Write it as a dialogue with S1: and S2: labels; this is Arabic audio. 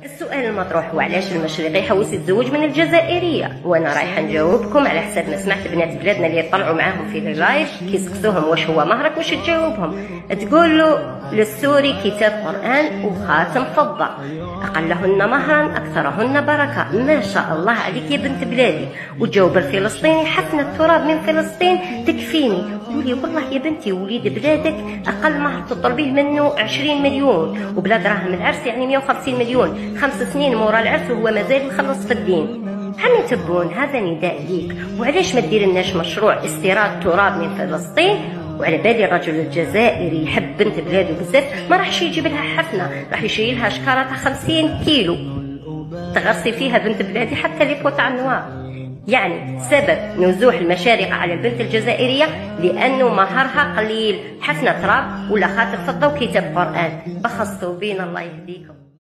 S1: السؤال المطروح هو علاش المشرقي حوس يتزوج من الجزائريه، وانا رايحه نجاوبكم على حسب ما سمعت بنات بلادنا اللي يطلعوا معاهم في اللايف كيسقسوهم واش هو مهرك، واش تجاوبهم؟ تقول له للسوري كتاب قران وخاتم فضه، اقلهن مهرا اكثرهن بركه. ما شاء الله عليك يا بنت بلادي. وتجاوب الفلسطيني حفنه تراب من فلسطين تكفيني. قولي والله يا بنتي وليد بلادك اقل مهر تطلبيه منه 20 مليون، وبلا دراهم العرس يعني 150 مليون، 5 سنين مورا العرس وهو مازال مخلص في الدين. عمي تبون هذا نداء ليك، وعلاش ما ديرلناش مشروع استيراد تراب من فلسطين؟ وعلى بالي الرجل الجزائري يحب بنت بلاده بزاف ما راحش يجيب لها حفنه، راح يشيلها شكاره تاع 50 كيلو تغرسي فيها بنت بلادي حتى لي بوت عنوار. يعني سبب نزوح المشارقة على البنت الجزائرية لأنه مهرها قليل، حفنة تراب ولا خاتم فضة وكتاب قرآن. بخصتوا بينا الله يهديكم.